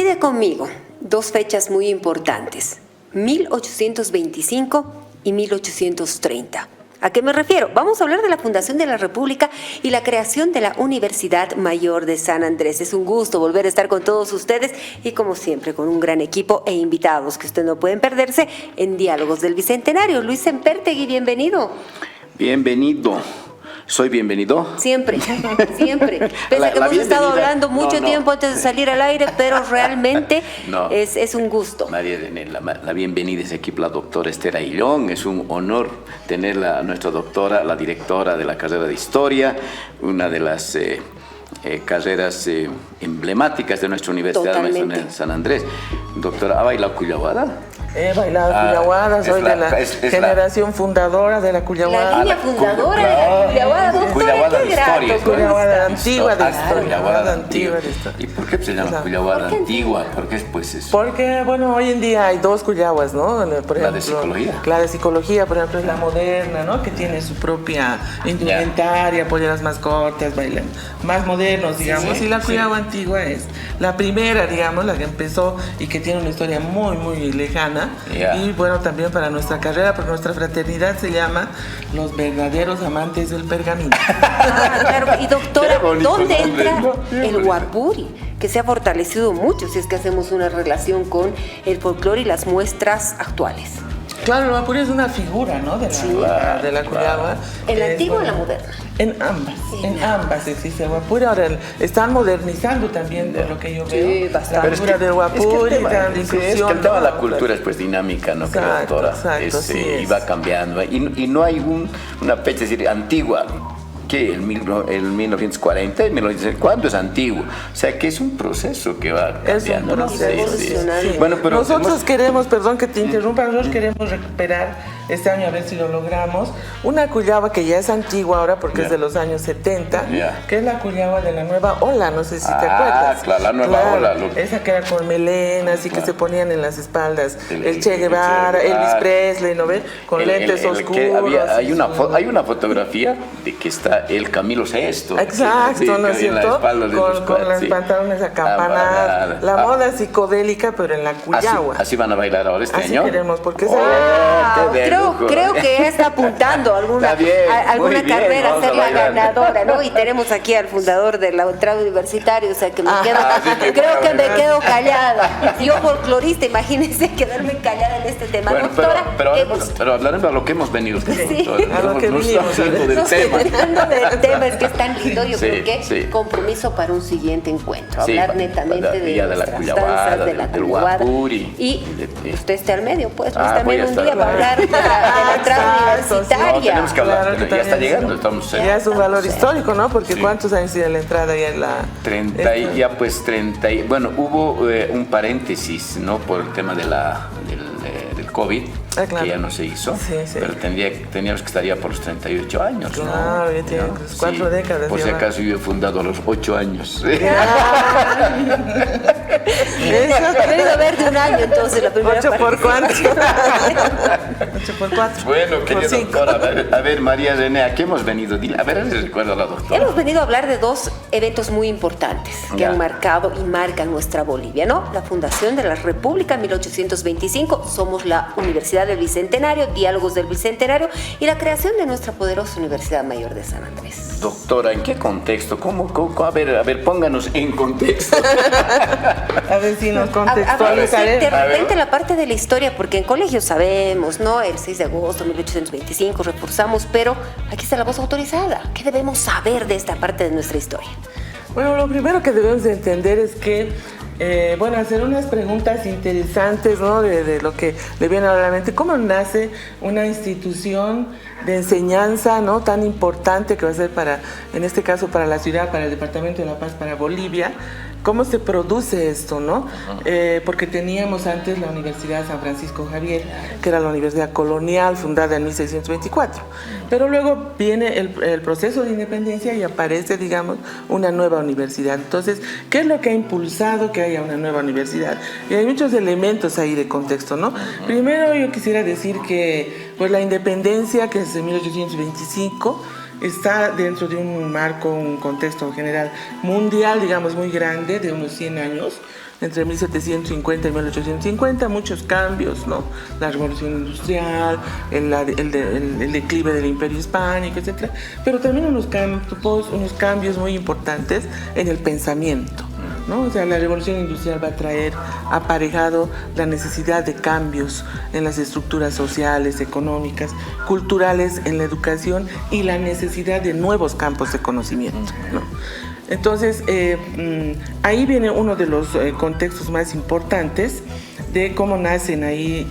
Coincide conmigo dos fechas muy importantes, 1825 y 1830. ¿A qué me refiero? Vamos a hablar de la fundación de la República y la creación de la Universidad Mayor de San Andrés. Es un gusto volver a estar con todos ustedes y, como siempre, con un gran equipo e invitados que ustedes no pueden perderse en Diálogos del Bicentenario. Luis Sempertegui, bienvenido. Bienvenido. ¿Soy bienvenido? Siempre, siempre. Pese a que hemos estado hablando mucho tiempo antes de salir al aire, pero realmente es un gusto. María René, la bienvenida es aquí la doctora Esther Aillón. Es un honor tenerla, a nuestra doctora, la directora de la carrera de Historia, una de las carreras emblemáticas de nuestra Universidad de San Andrés. Doctora, ¿ha bailado Cuyahuada? He bailado Cuyahuada, soy de la generación fundadora de la Cuyahuada. La línea fundadora de la Cuyahuada, doctora, Cuyahuada qué de grato. historia. Cuyahuada antigua de historia. Cuyahuada antigua. ¿Y por qué se llama Cuyahuada antigua? ¿Por qué pues eso? Porque, bueno, hoy en día hay dos Cuyahuas, ¿no? Por ejemplo, la de psicología. La de psicología, por ejemplo, es la moderna, ¿no? Que tiene su propia indumentaria, polleras más cortas, bailan más modernos, digamos. Y la Cuyahuada antigua es la primera, digamos, la que empezó y que tiene una historia muy, muy lejana. Y bueno, también para nuestra carrera, porque nuestra fraternidad se llama Los Verdaderos Amantes del Pergamino. Claro. Y doctora, ¿dónde entra el Guapuri? Que se ha fortalecido mucho si es que hacemos una relación con el folclore y las muestras actuales. Claro, el Guapuri es una figura, ¿no? De la Cuyahuada. ¿En la antigua o en la moderna? En ambas existe el Guapuri. Ahora están modernizando también, por lo que yo veo. Bastante. La figura del Guapuri, el tema de la cultura es pues dinámica, ¿no? Exacto, Doctora? Y va cambiando. Y no hay una fecha, es decir, antigua. ¿Qué? El 1940, el 1940, ¿cuándo es antiguo? O sea, que es un proceso que va cambiando. Es un proceso, sí. Bueno, pero nosotros queremos, perdón que te interrumpa, nosotros queremos recuperar este año, a ver si lo logramos, una Cuyahuada que ya es antigua ahora porque es de los años 70, que es la Cuyahuada de la nueva ola, no sé si te acuerdas. Claro, la nueva ola. Esa que era con melenas y que se ponían en las espaldas el Che Guevara, Elvis Presley, ¿no ves? Con lentes oscuros. Hay una fotografía de que está el Camilo VI. Exacto, ¿no es cierto? Con los pantalones acampanados. La moda psicodélica, pero en la Cuyahuada. Así van a bailar ahora este año. Así queremos, porque creo que ya está apuntando alguna carrera a ser la ganadora, ¿no? Y tenemos aquí al fundador de la Ultra Universitario, o sea que creo que me quedo callada. Yo folclorista, imagínense quedarme callada en este tema. Bueno, doctora, pero hablaremos de lo que hemos venido. Sí. A lo que venimos. Del tema es que es tan lindo, yo creo que compromiso para un siguiente encuentro, hablar netamente de la nuestras Cuyahuada, danzas, de la del Cuyahuada, Guapuri. y usted esté al medio, pues también un día va a hablar de la entrada universitaria. No, tenemos que hablar, ya está llegando, estamos ya es un valor histórico, ¿no? Porque ¿cuántos años tiene la entrada ya en la...? 30, bueno, hubo un paréntesis, ¿no? Por el tema del COVID, que ya no se hizo, pero teníamos que estar ya por los 38 años, ¿no? Claro, ya tiene 4 décadas. Por si acaso yo he fundado a los 8 años. He querido ver de un año, entonces, la primera 8 por cuánto. 8 por 4. Bueno, querida doctora, a ver, María René, ¿a qué hemos venido? A ver si recuerda la doctora. Hemos venido a hablar de dos eventos muy importantes que han marcado y marcan nuestra Bolivia, ¿no? La fundación de la República en 1825, somos la Universidad del Bicentenario, Diálogos del Bicentenario, y la creación de nuestra poderosa Universidad Mayor de San Andrés. Doctora, ¿en qué contexto? ¿Cómo? A ver, pónganos en contexto. A ver si nos contextualizaremos. De repente la parte de la historia, porque en colegio sabemos, ¿no? El 6 de agosto de 1825 reforzamos, pero aquí está la voz autorizada. ¿Qué debemos saber de esta parte de nuestra historia? Bueno, lo primero que debemos de entender es que hacer unas preguntas interesantes, ¿no? De lo que le viene a la mente. ¿Cómo nace una institución de enseñanza, ¿no? Tan importante que va a ser en este caso, para la ciudad, para el Departamento de La Paz, para Bolivia? ¿Cómo se produce esto, no? Porque teníamos antes la Universidad San Francisco Javier, que era la universidad colonial fundada en 1624. Pero luego viene el proceso de independencia y aparece, digamos, una nueva universidad. Entonces, ¿qué es lo que ha impulsado que haya una nueva universidad? Y hay muchos elementos ahí de contexto, ¿no? Primero, yo quisiera decir que pues, la independencia, que es de 1825, está dentro de un marco, un contexto general mundial, digamos, muy grande, de unos 100 años, entre 1750 y 1850, muchos cambios, ¿no? La revolución industrial, el declive del imperio hispánico, etc. Pero también unos cambios muy importantes en el pensamiento, ¿no? O sea, la revolución industrial va a traer aparejado la necesidad de cambios en las estructuras sociales, económicas, culturales, en la educación y la necesidad de nuevos campos de conocimiento, ¿no? Entonces, ahí viene uno de los contextos más importantes de cómo nacen ahí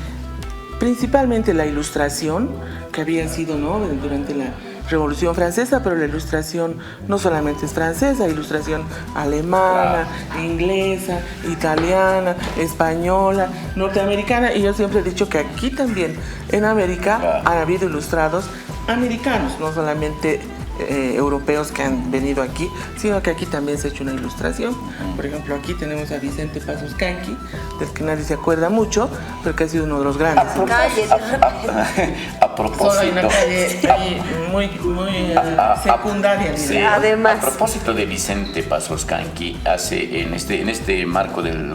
principalmente la Ilustración, que había sido, ¿no?, durante la Revolución Francesa, pero la Ilustración no solamente es francesa, Ilustración alemana, inglesa, italiana, española, norteamericana, y yo siempre he dicho que aquí también, en América, han habido ilustrados americanos, no solamente europeos que han venido aquí, sino que aquí también se ha hecho una ilustración. Por ejemplo, aquí tenemos a Vicente Pasos Canqui, del que nadie se acuerda mucho, pero que ha sido uno de los grandes. A propósito. Solo hay una calle ahí muy secundaria. Sí, además. A propósito de Vicente Pasos Canqui, en este marco del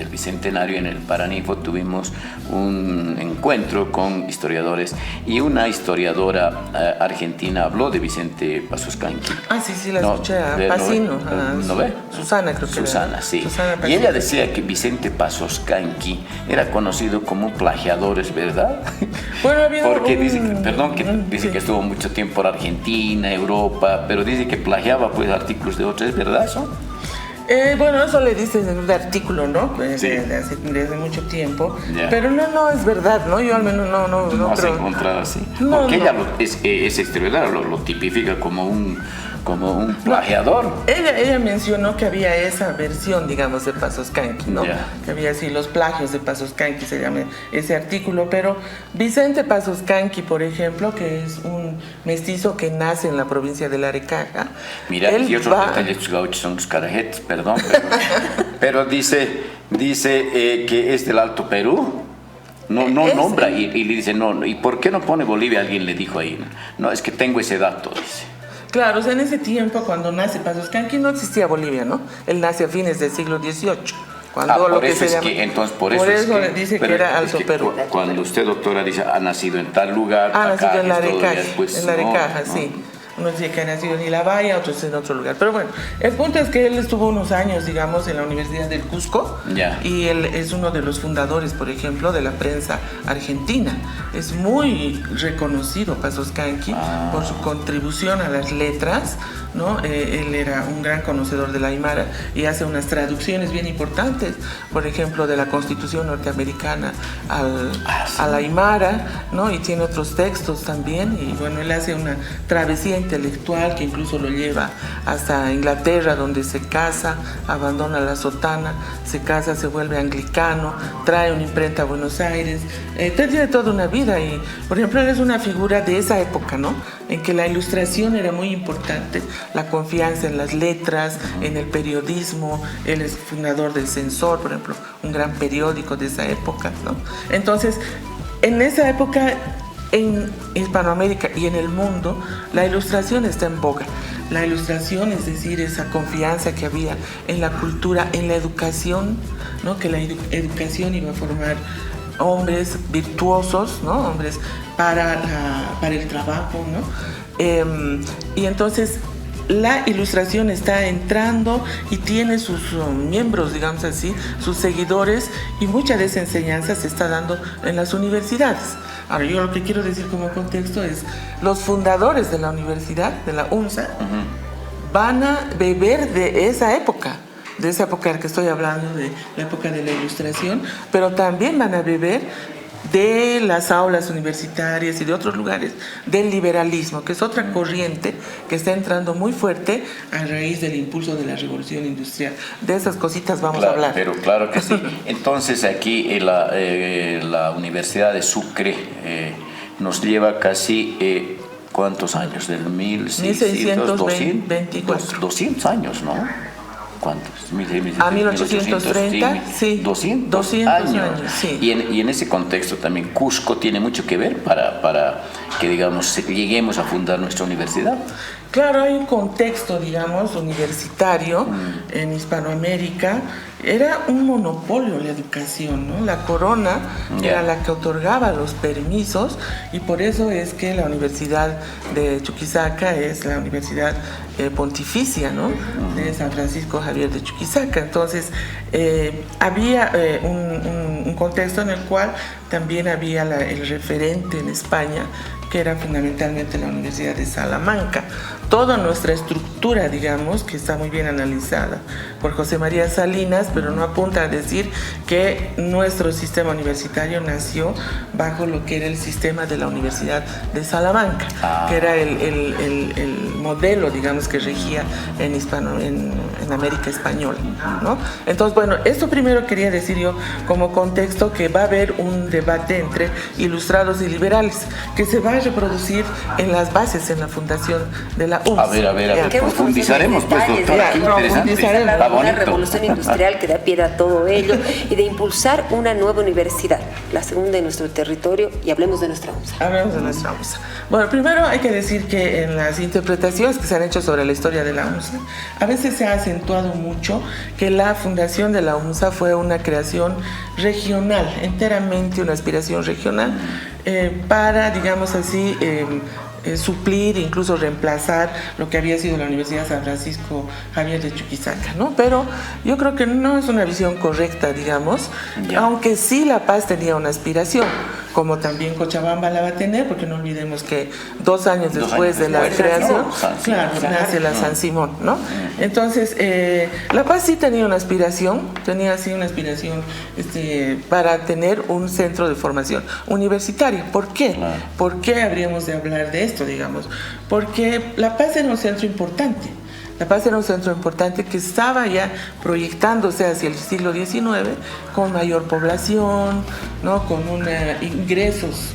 Bicentenario en el Paranifo tuvimos un encuentro con historiadores y una historiadora argentina habló de Vicente Pasos Canqui. Ah, sí, la escuché, a Pacino. ¿No ve? Susana, creo que Susana, era. sí. Susana, y ella decía que Vicente Pasos Canqui era conocido como un plagiador, ¿es verdad? Bueno, había porque dice que estuvo mucho tiempo en Argentina, Europa, pero dice que plagiaba pues artículos de otros, ¿es verdad eso? Bueno, eso le dicen en un artículo, ¿no? Sí. Desde mucho tiempo. Ya. Pero no es verdad, ¿no? Yo al menos no has creo. encontrado así. No, porque no. ella es historiadora, lo tipifica como un plagiador. Ella mencionó que había esa versión, digamos, de Pasos Canqui, ¿no? Ya. Que había así los plagios de Pasos Canqui, se llama ese artículo. Pero Vicente Pasos Canqui, por ejemplo, que es un mestizo que nace en la provincia de Larecaja. Mira, y otros detalles, tus gauchos son los carajetes, perdón, pero dice que es del Alto Perú. No nombra y le dice, no, ¿y por qué no pone Bolivia? Alguien le dijo ahí. No, es que tengo ese dato, dice. Claro, o sea, en ese tiempo, cuando nace Pasos Canqui, no existía Bolivia, ¿no? Él nace a fines del siglo XVIII. Cuando lo por que eso se es llama, que, entonces, por eso dice que era Alto Perú. Cuando usted, doctora, dice, ha nacido en tal lugar, Ha nacido en Larecaja, pues, en Larecaja, no. sí. Unos dicen que ha nacido en Ilabaya, otros en otro lugar. Pero bueno, el punto es que él estuvo unos años, digamos, en la Universidad del Cusco. Ya. Y él es uno de los fundadores, por ejemplo, de la prensa argentina. Es muy reconocido Pasos Canqui por su contribución a las letras, ¿no? Él era un gran conocedor del Aymara y hace unas traducciones bien importantes, por ejemplo, de la Constitución norteamericana al Aymara, ¿no? Y tiene otros textos también. Y bueno, él hace una travesía intelectual que incluso lo lleva hasta Inglaterra, donde se casa, abandona la sotana, se casa, se vuelve anglicano, trae una imprenta a Buenos Aires, tiene toda una vida. Y por ejemplo, él es una figura de esa época, ¿no? En que la ilustración era muy importante, la confianza en las letras, en el periodismo. Él es fundador del Censor, por ejemplo, un gran periódico de esa época, ¿no? Entonces, en esa época, en Hispanoamérica y en el mundo, la ilustración está en boga. La ilustración, es decir, esa confianza que había en la cultura, en la educación, ¿no? Que la educación iba a formar hombres virtuosos, ¿no? Hombres para el trabajo, ¿no? Y entonces la ilustración está entrando y tiene sus miembros, digamos así, sus seguidores, y mucha de esa enseñanza se está dando en las universidades. Ahora, yo lo que quiero decir como contexto es, los fundadores de la universidad, de la UNSA, van a beber de esa época de la que estoy hablando, de la época de la ilustración, pero también van a beber de las aulas universitarias y de otros lugares del liberalismo, que es otra corriente que está entrando muy fuerte a raíz del impulso de la revolución industrial. De esas cositas vamos a hablar. Pero claro que sí. Entonces aquí la Universidad de Sucre nos lleva casi ¿cuántos años? Del 1624. 200 años, ¿no? ¿Cuántos? A 1830, sí. 200 años. Sí. Y en ese contexto también Cusco tiene mucho que ver para que, digamos, lleguemos a fundar nuestra universidad. Claro, hay un contexto, digamos, universitario en Hispanoamérica, era un monopolio la educación, ¿no? La corona era la que otorgaba los permisos y por eso es que la Universidad de Chuquisaca es la universidad pontificia, ¿no? De San Francisco Javier de Chuquisaca. Entonces, había un contexto en el cual también había el referente en España, que era fundamentalmente la Universidad de Salamanca. Toda nuestra estructura, digamos, que está muy bien analizada por José María Salinas, pero no apunta a decir que nuestro sistema universitario nació bajo lo que era el sistema de la Universidad de Salamanca, que era el modelo, digamos, que regía en América Española, ¿no? Entonces, bueno, esto primero quería decir yo como contexto, que va a haber un debate entre ilustrados y liberales, que se va a reproducir en las bases, en la fundación de la UMS. A ver, profundizaremos, pues, doctora, qué interesante. Una revolución industrial que da pie a todo ello y de impulsar una nueva universidad, la segunda en nuestro territorio, y hablemos de nuestra UMSA. Hablemos de nuestra UMSA. Bueno, primero hay que decir que en las interpretaciones que se han hecho sobre la historia de la UMSA, a veces se ha acentuado mucho que la fundación de la UMSA fue una creación regional, enteramente una aspiración regional, para, digamos así, suplir, incluso reemplazar lo que había sido la Universidad San Francisco Javier de Chuquisaca, ¿no? Pero yo creo que no es una visión correcta, digamos, aunque sí La Paz tenía una aspiración, como también Cochabamba la va a tener, porque no olvidemos que 2 años después de la creación, claro, nace la San Simón, ¿no? Entonces, La Paz sí tenía una aspiración, para tener un centro de formación universitaria. ¿Por qué? Claro. ¿Por qué habríamos de hablar de esto, digamos? Porque La Paz era un centro importante. La Paz era un centro importante que estaba ya proyectándose hacia el siglo XIX con mayor población, ¿no? Con ingresos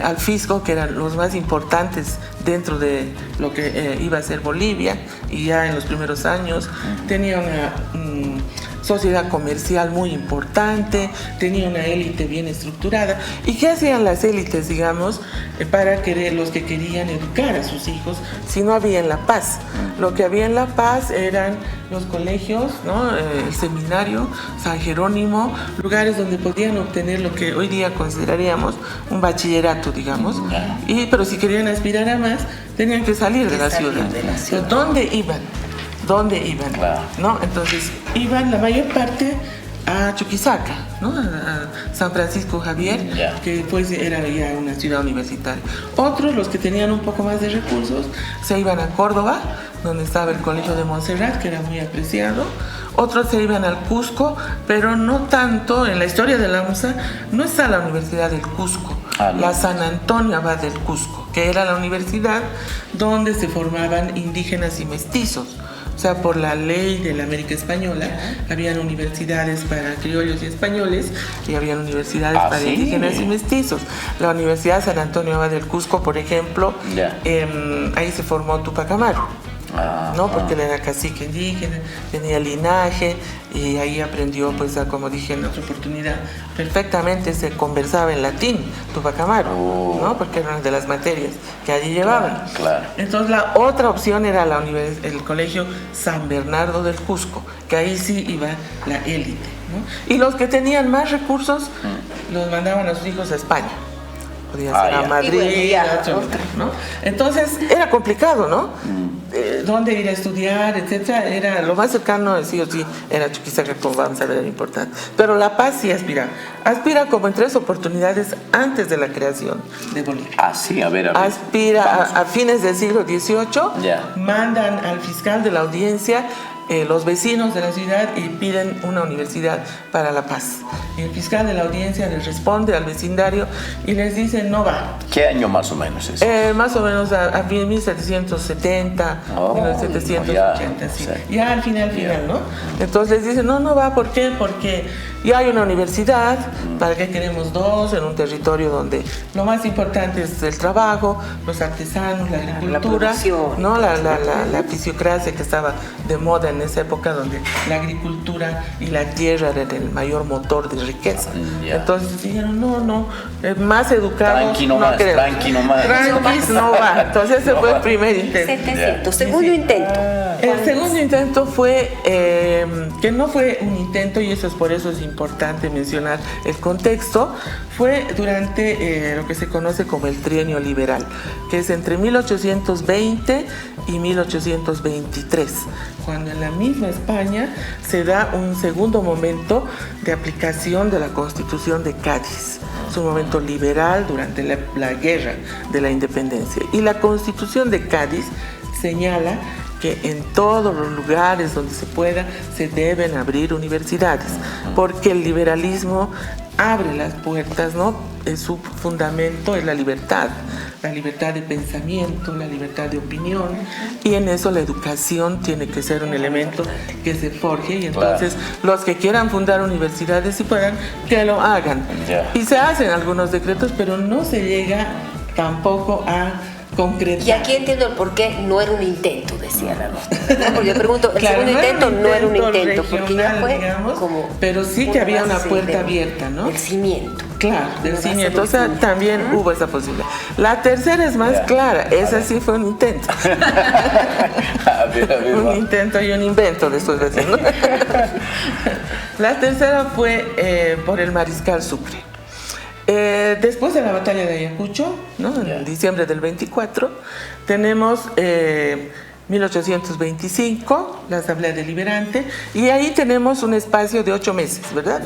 al fisco que eran los más importantes dentro de lo que iba a ser Bolivia, y ya en los primeros años tenía una sociedad comercial muy importante, tenía una élite bien estructurada. ¿Y qué hacían las élites, digamos, para querer, los que querían educar a sus hijos, si no había en La Paz? Lo que había en La Paz eran los colegios, ¿no? El seminario, San Jerónimo, lugares donde podían obtener lo que hoy día consideraríamos un bachillerato, digamos, pero si querían aspirar a más, tenían que salir de la ciudad. ¿Dónde iban? Claro. ¿No? Entonces iban la mayor parte a Chuquisaca, ¿no? A San Francisco Javier, que pues era ya una ciudad universitaria. Otros, los que tenían un poco más de recursos, se iban a Córdoba, donde estaba el Colegio de Montserrat, que era muy apreciado. Otros se iban al Cusco, pero no tanto. En la historia de la UMSA no está la Universidad del Cusco, la San Antonio Abad del Cusco, que era la universidad donde se formaban indígenas y mestizos. O sea, por la ley de la América Española, habían universidades para criollos y españoles y habían universidades para indígenas y mestizos. La Universidad San Antonio Abad del Cusco, por ejemplo, ahí se formó Tupac Amaru, ¿no? Porque él era cacique indígena, tenía linaje, y ahí aprendió, pues, como dije en otra oportunidad, perfectamente se conversaba en latín, Tupac Amaru, ¿no? Porque era una de las materias que allí llevaban. Claro. Entonces la otra opción era el Colegio San Bernardo del Cusco, que ahí sí iba la élite, ¿no? Y los que tenían más recursos los mandaban a sus hijos a España. Podía ser a Madrid, ¿no? Entonces era complicado, ¿no? Dónde ir a estudiar, etcétera. Era lo más cercano, sí o sí, era Chuquisaca, como vamos a ver, era importante. Pero La Paz sí aspira. Aspira como en 3 oportunidades antes de la creación de Bolivia. A ver. Aspira a fines del siglo XVIII, mandan al fiscal de la audiencia los vecinos de la ciudad y piden una universidad para La Paz. El fiscal de la audiencia les responde al vecindario y les dice no va. ¿Qué año más o menos es? Más o menos a 1770, 1780, sí. Ya al final, ¿no? Entonces les dicen no va, ¿por qué? Porque ya hay una universidad, ¿para qué queremos 2 en un territorio donde lo más importante es el trabajo, los artesanos, la agricultura, ¿no? La fisiocracia que estaba de moda en esa época donde la agricultura y la tierra eran el mayor motor de riqueza. Entonces dijeron, no, más educado tranqui nomás, queremos. tranqui nomás. Tranquis no va. Entonces ese fue el primer intento. 700. Segundo intento. El segundo intento fue, que no fue un intento, y por eso es importante mencionar el contexto, fue durante lo que se conoce como el trienio liberal, que es entre 1820 y 1823, cuando en la misma España se da un segundo momento de aplicación de la Constitución de Cádiz. Es un momento liberal durante la guerra de la independencia. Y la Constitución de Cádiz señala que en todos los lugares donde se pueda se deben abrir universidades, porque el liberalismo abre las puertas, ¿no? Su fundamento es la libertad de pensamiento, la libertad de opinión, y en eso la educación tiene que ser un elemento que se forje, y entonces los que quieran fundar universidades y puedan, que lo hagan. Y se hacen algunos decretos, pero no se llega tampoco a concretar. Y aquí entiendo el por qué no era un intento, decía la doctora. ¿No? Porque yo pregunto, el segundo intento no era un intento, porque ya fue, digamos, como pero sí que había una puerta abierta, ¿no? El cimiento. Claro, del cimiento. O sea, también hubo esa posibilidad. La tercera es más clara. Esa sí fue un intento. Un intento y un invento, le estoy diciendo. La tercera fue por el mariscal Sucre. Después de la batalla de Ayacucho, ¿no? En diciembre del 24, tenemos 1825, la Asamblea Deliberante, y ahí tenemos un espacio de 8 meses, ¿verdad?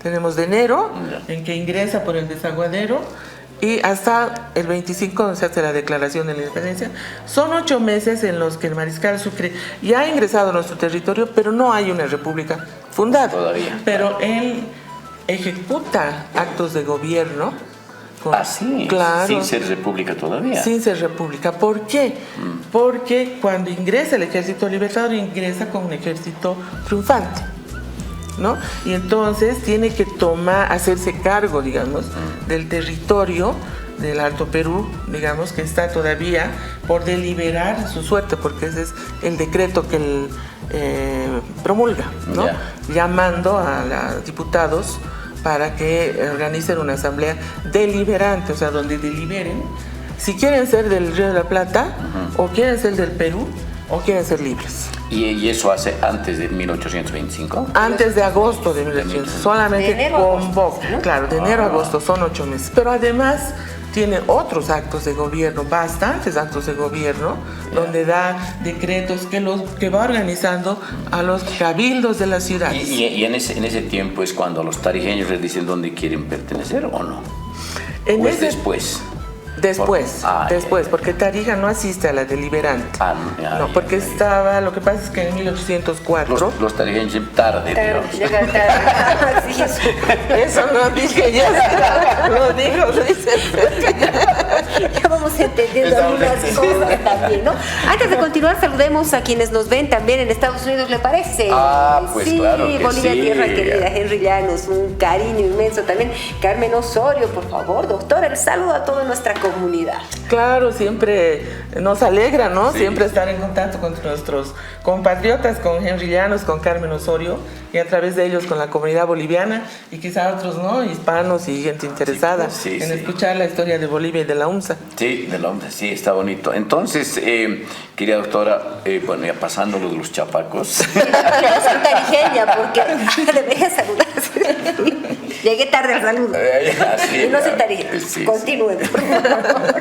Tenemos de enero, en que ingresa por el desaguadero, y hasta el 25, donde se hace la declaración de la independencia. Son 8 meses en los que el mariscal Sucre ya ha ingresado a nuestro territorio, pero no hay una república fundada. Todavía. Pero él ejecuta actos de gobierno. Sí, claro, sin ser república todavía. Sin ser república. ¿Por qué? Porque cuando ingresa el ejército libertador, ingresa con un ejército triunfante, ¿no? Y entonces tiene que hacerse cargo, digamos, del territorio del Alto Perú, digamos, que está todavía por deliberar su suerte, porque ese es el decreto que él promulga, ¿no? Llamando a los diputados para que organicen una asamblea deliberante, o sea, donde deliberen si quieren ser del Río de la Plata, o quieren ser del Perú, o quieren ser libres. ¿Y eso hace antes de 1825? Antes de agosto de 1825. Solamente convoca. ¿No? Claro, de enero a agosto son 8 meses. Pero además tiene otros actos de gobierno, bastantes actos de gobierno, donde da decretos que va organizando a los cabildos de las ciudades. ¿Y en ese tiempo es cuando los tarijeños les dicen dónde quieren pertenecer o no? ¿O es después? Después, porque Tarija no asiste a la deliberante. Porque estaba, lo que pasa es que en 1804... Los tarijeños tarde, digamos. Llegan tarde. Sí, eso no dije ya, lo dijo Luis. Ya vamos entendiendo algunas cosas también, ¿no? Antes de continuar, saludemos a quienes nos ven también en Estados Unidos, ¿le parece? Pues sí, claro que Bolivia, sí. tierra querida, Henry Llanos, un cariño inmenso también. Carmen Osorio, por favor, doctora, el saludo a toda nuestra comunidad. Claro, siempre nos alegra, ¿no? Sí, siempre estar en contacto con nuestros compatriotas, con Henry Llanos, con Carmen Osorio, y a través de ellos con la comunidad boliviana, y quizá otros, ¿no? Hispanos y gente interesada en escuchar la historia de Bolivia y de la UNSA. Sí, de la UNSA, sí, está bonito. Entonces, querida doctora, bueno, ya pasando lo de los chapacos. Yo soy tarijeña porque debería saludar. Llegué tarde al saludo. Y no soy tarijeña. Continúen, por favor.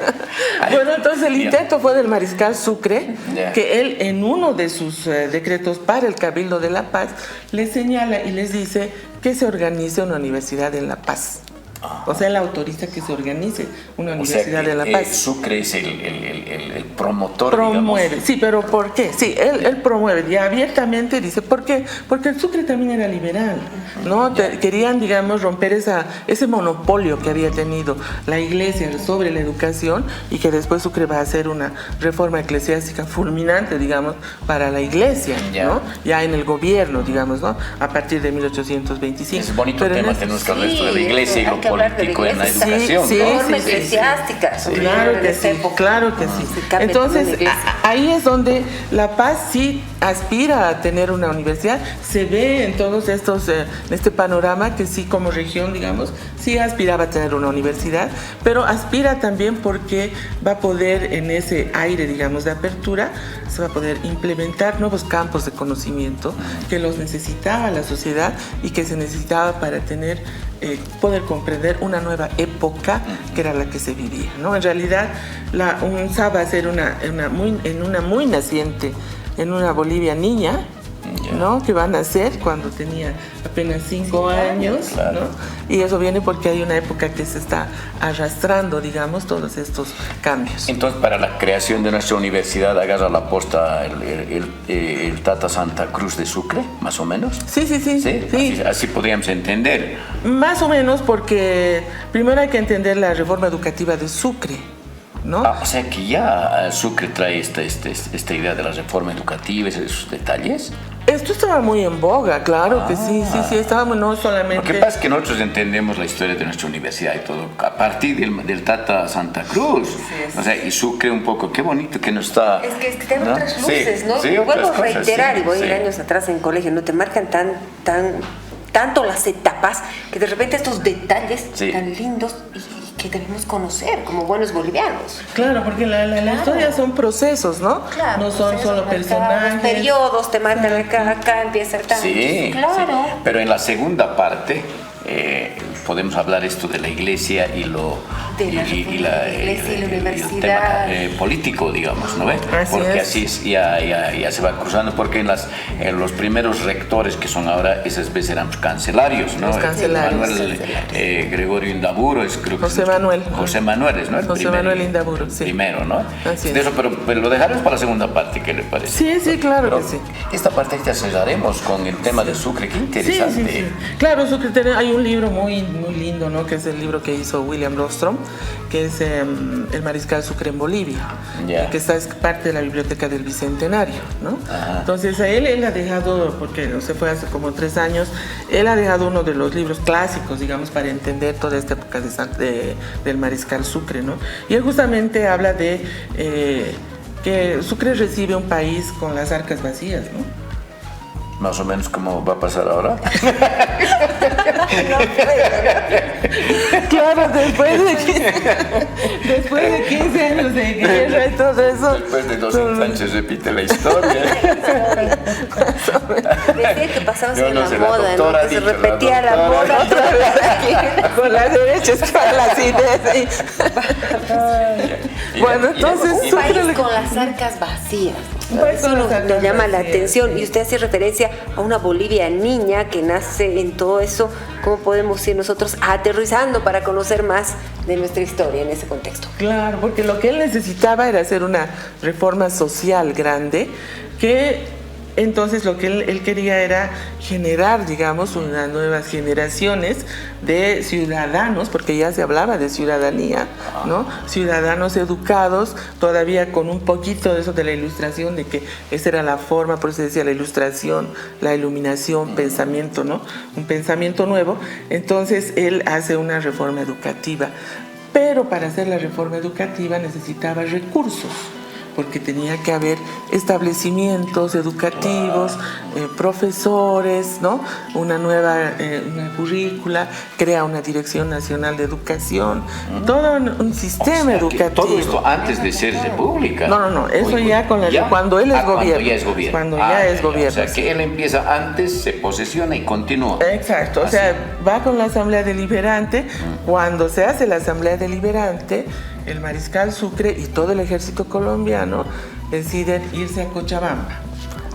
Bueno, entonces el intento fue del mariscal Sucre, que él en uno de sus decretos para el Cabildo de La Paz les señala y les dice que se organice una universidad en La Paz. O sea, él autoriza que se organice una universidad en La Paz. Sucre es el promotor, promueve, digamos. Sí, pero ¿por qué? Sí, él promueve y abiertamente dice, ¿por qué? Porque el Sucre también era liberal, ¿no? Querían, digamos, romper ese monopolio que había tenido la iglesia sobre la educación, y que después Sucre va a hacer una reforma eclesiástica fulminante, digamos, para la iglesia, ¿no? Ya en el gobierno, digamos, ¿no? A partir de 1825. Es bonito el tema, tenemos que hablar esto de la iglesia y lo hablar de la político en la iglesia. educación. Sí, ¿no? Normas sí, sí. eclesiásticas. Claro que En esa sí, época. claro que sí. Se cambia Entonces, por una iglesia. ahí es donde La Paz sí aspira a tener una universidad. Se ve en todos estos, en este panorama que sí como región, digamos, sí aspiraba a tener una universidad, pero aspira también porque va a poder en ese aire, digamos, de apertura, se va a poder implementar nuevos campos de conocimiento que los necesitaba la sociedad y que se necesitaba para tener poder comprender una nueva época que era la que se vivía, ¿no? En realidad, la UNSA va a ser en una muy naciente, en una Bolivia niña, ¿no? Que va a nacer cuando tenía apenas 5 años, claro. ¿no? Y eso viene porque hay una época que se está arrastrando, digamos, todos estos cambios. Entonces, para la creación de nuestra universidad, agarra la posta el Tata Santa Cruz de Sucre, más o menos. Sí. Así podríamos entender. Más o menos porque primero hay que entender la reforma educativa de Sucre, ¿no? O sea que ya Sucre trae esta idea de la reforma educativa, esos detalles. Esto estaba muy en boga, claro que sí, estábamos no solamente... Lo que pasa es que nosotros entendemos la historia de nuestra universidad y todo a partir del Tata Santa Cruz. Sí. O sea, y Sucre un poco, qué bonito que no está... Es que tiene ¿no? otras luces, Sí, ¿no? sí, Vuelvo otras a cosas, reiterar, sí, y voy a ir sí. años atrás en colegio, ¿no? Te marcan tanto las etapas que de repente estos detalles Sí. tan lindos y que debemos conocer como buenos bolivianos. Claro, porque la historia son procesos, ¿no? Claro, No son procesos solo marcados, personajes. periodos, te marcan acá empieza el tanto. Sí, claro. sí. Pero en la segunda parte podemos hablar esto de la iglesia y lo De la iglesia y la el universidad. tema político, digamos, ¿no ve? Así Porque es. así es, ya se va cruzando, porque en los primeros rectores que son ahora, esas veces eran cancelarios, ¿no? Los cancelarios. Manuel Gregorio Indaburo, creo que José Manuel. José Manuel es, ¿no? El José Manuel Indaburo, sí. Primero, ¿no? Así es. De eso, pero lo dejaremos para la segunda parte, ¿qué le parece? Sí, claro Pero que sí. esta parte ya cerraremos con el tema de Sucre, qué interesante. Sí. Claro, hay un libro muy lindo, ¿no? Que es el libro que hizo William Rostrom, que es El Mariscal Sucre en Bolivia, Ya. que es parte de la biblioteca del Bicentenario, ¿no? Ajá. Entonces a él ha dejado, porque se fue hace como 3 años, él ha dejado uno de los libros clásicos, digamos, para entender toda esta época del Mariscal Sucre, ¿no? Y él justamente habla de que Sucre recibe un país con las arcas vacías, ¿no? Más o menos como va a pasar ahora. Claro, después de 15 años de guerra y todo eso. Después de 2 infantes se repite la historia. Decía que pasamos Yo en no la sé, la moda, ¿no? doctora ha Que se dicho, repetía la doctora moda ha dicho. otra vez. Con las derechas para las ideas. Bueno, entonces Un Sucre país le- con las arcas vacías. Un país Eso con las me arcas llama la vacías, atención. sí. Y usted hace referencia a una Bolivia niña que nace en todo eso. ¿Cómo podemos ir nosotros aterrizando para conocer más de nuestra historia en ese contexto? Claro, porque lo que él necesitaba era hacer una reforma social grande que entonces lo que él quería era generar, digamos, unas nuevas generaciones de ciudadanos, porque ya se hablaba de ciudadanía, ¿no? Ciudadanos educados, todavía con un poquito de eso de la ilustración, de que esa era la forma, por eso decía la ilustración, la iluminación, pensamiento, ¿no? Un pensamiento nuevo. Entonces él hace una reforma educativa, pero para hacer la reforma educativa necesitaba recursos, porque tenía que haber establecimientos educativos, profesores, ¿no? Una nueva una currícula, crea una Dirección Nacional de Educación, todo un sistema O sea, que educativo. todo esto antes de ser república. No, eso Uy, ya con ya. cuando él es gobierno. Cuando ya es gobierno. Cuando ya es gobierno. O sea, que él empieza antes, se posesiona y continúa. Exacto, o Así. sea, va con la Asamblea Deliberante. Cuando se hace la Asamblea Deliberante, el Mariscal Sucre y todo el ejército colombiano deciden irse a Cochabamba.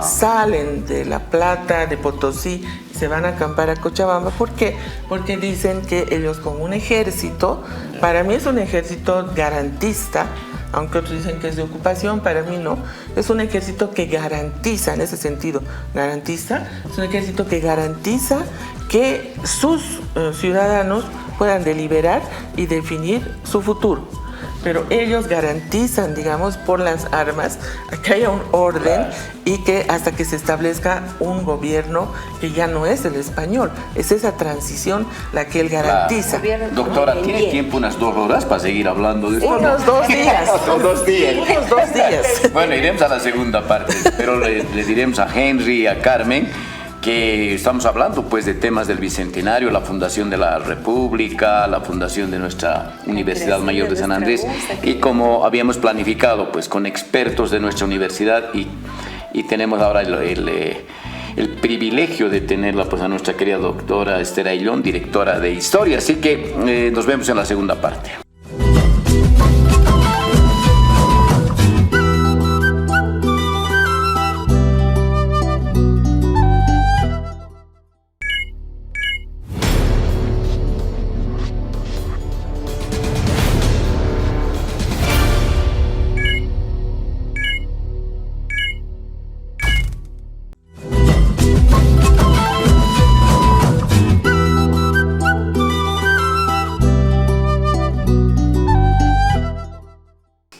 Salen de La Plata, de Potosí, y se van a acampar a Cochabamba. ¿Por qué? Porque dicen que ellos con un ejército, para mí es un ejército garantista, aunque otros dicen que es de ocupación, para mí no. Es un ejército que garantiza, en ese sentido, garantista, es un ejército que garantiza que sus ciudadanos puedan deliberar y definir su futuro. pero ellos garantizan, digamos, por las armas, que haya un orden y que hasta que se establezca un gobierno que ya no es el español, es esa transición la que él garantiza. Doctora, ¿tiene tiempo unas 2 horas para seguir hablando de esto? Unos 2 días. Unos 2 días. Unos 2 días. Bueno, iremos a la segunda parte, pero le diremos a Henry y a Carmen que estamos hablando pues de temas del Bicentenario, la fundación de la República, la fundación de nuestra Universidad Mayor de San Andrés, y como habíamos planificado pues con expertos de nuestra universidad y tenemos ahora el privilegio de tenerla pues a nuestra querida doctora Esther Ayllón, directora de Historia, así que nos vemos en la segunda parte.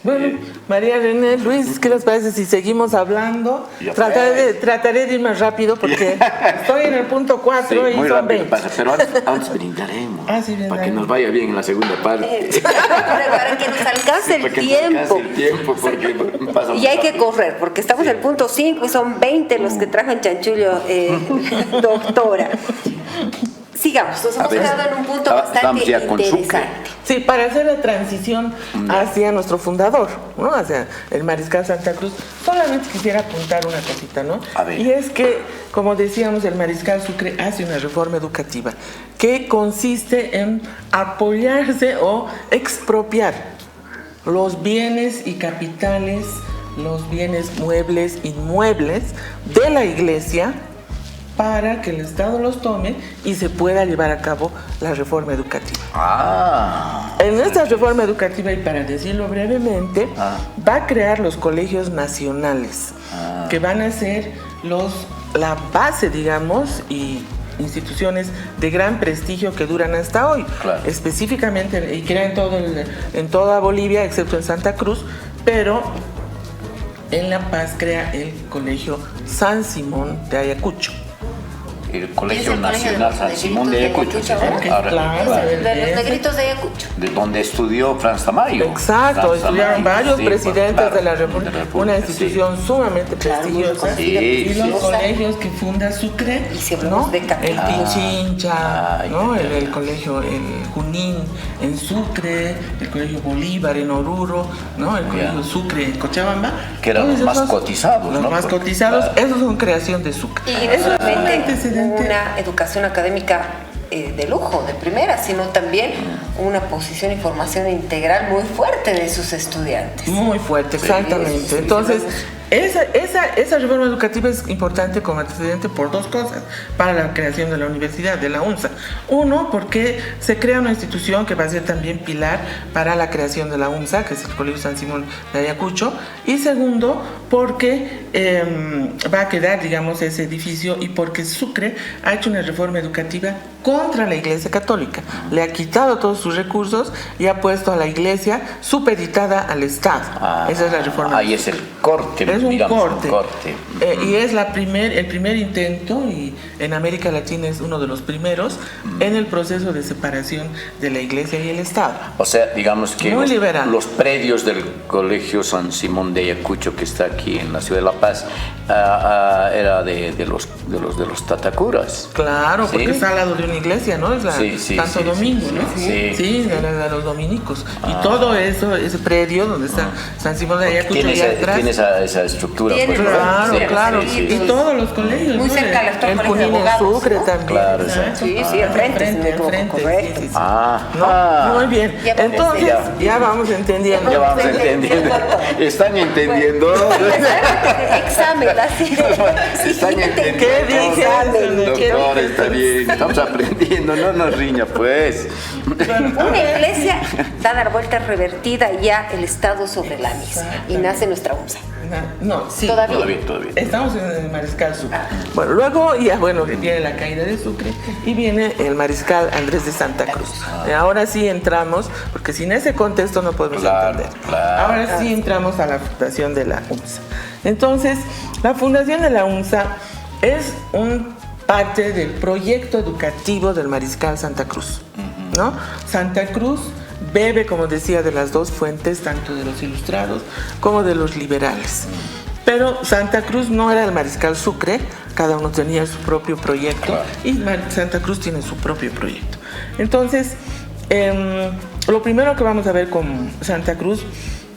Bueno, María René, Luis, ¿qué les parece si seguimos hablando? Trataré de ir más rápido porque estoy en el punto 4 y muy son rápido 20. pasa, pero antes brindaremos para que nos vaya bien en la segunda parte. Para que nos alcance el tiempo. Porque pasa Y hay que correr, porque estamos en el punto 5 y son 20 los que trajo en chanchullo, doctora. Sigamos, nos hemos quedado en un punto bastante interesante. Sí, para hacer la transición hacia nuestro fundador, ¿no? Hacia el Mariscal Santa Cruz, solamente quisiera apuntar una cosita, ¿no? Y es que, como decíamos, el Mariscal Sucre hace una reforma educativa que consiste en apoyarse o expropiar los bienes y capitales, los bienes muebles, inmuebles de la Iglesia, para que el Estado los tome y se pueda llevar a cabo la reforma educativa. En esta reforma educativa, y para decirlo brevemente, va a crear los colegios nacionales, que van a ser la base, digamos, y instituciones de gran prestigio que duran hasta hoy. Específicamente, y crea en toda Bolivia, excepto en Santa Cruz, pero en La Paz crea el Colegio San Simón de Ayacucho. El Colegio Nacional San Simón de Ayacucho. Claro, de los negritos de Ayacucho. De donde estudió Franz Tamayo. Exacto, estudiaron varios presidentes de la República. Una institución sumamente prestigiosa. Y los colegios que funda Sucre, ¿no? El Pichincha, ¿no? El colegio el Junín en Sucre, el colegio Bolívar en Oruro, ¿no? El colegio Sucre en Cochabamba. Que eran los más cotizados, Los más cotizados, esos son creación de Sucre. Y eso una educación académica de lujo, de primera, sino también una posición y formación integral muy fuerte de sus estudiantes. Muy fuerte, exactamente. Entonces, esa reforma educativa es importante como antecedente por 2 cosas para la creación de la universidad, de la UNSA. Uno, porque se crea una institución que va a ser también pilar para la creación de la UNSA, que es el Colegio San Simón de Ayacucho. Y segundo, porque va a quedar, digamos, ese edificio y porque Sucre ha hecho una reforma educativa contra la Iglesia Católica. Le ha quitado todos sus recursos y ha puesto a la Iglesia supeditada al Estado. Esa es la reforma. Ahí es el corte. Es un corte. Y es el primer intento, y en América Latina es uno de los primeros, en el proceso de separación de la Iglesia y el Estado. O sea, digamos que los predios del Colegio San Simón de Ayacucho, que está aquí en la ciudad de La Paz, era de los Tatacuras. Claro, porque está al lado de una iglesia, ¿no? Es la Santo Domingo, ¿no? Sí, de los dominicos. Y todo eso, ese predio donde está San Simón de Ayacucho, tiene esa estructura. Pues, claro. Y todos los colegios. Muy cerca de las El Junín en Sucre también. Claro, sí, al frente. Correcto. Sí. Muy bien. Entonces, ya vamos entendiendo. ¿Están entendiendo? Examen, ¿Están entendiendo? ¿Qué dije? Doctor, está bien. Estamos aprendiendo. aprendiendo, no nos riña, pues. Una iglesia da la vuelta revertida ya el Estado sobre la misma y nace nuestra UNSA. No, sí. Todavía. Estamos en el Mariscal Sucre. Bueno, luego ya, viene la caída de Sucre y viene el Mariscal Andrés de Santa Cruz. Ahora sí entramos, porque sin ese contexto no podemos entender. Ahora sí entramos a la fundación de la UNSA. Entonces, la fundación de la UNSA es parte del proyecto educativo del Mariscal Santa Cruz, ¿no? Santa Cruz bebe, como decía, de las dos fuentes, tanto de los ilustrados como de los liberales. Pero Santa Cruz no era el Mariscal Sucre, cada uno tenía su propio proyecto y Santa Cruz tiene su propio proyecto. Entonces, lo primero que vamos a ver con Santa Cruz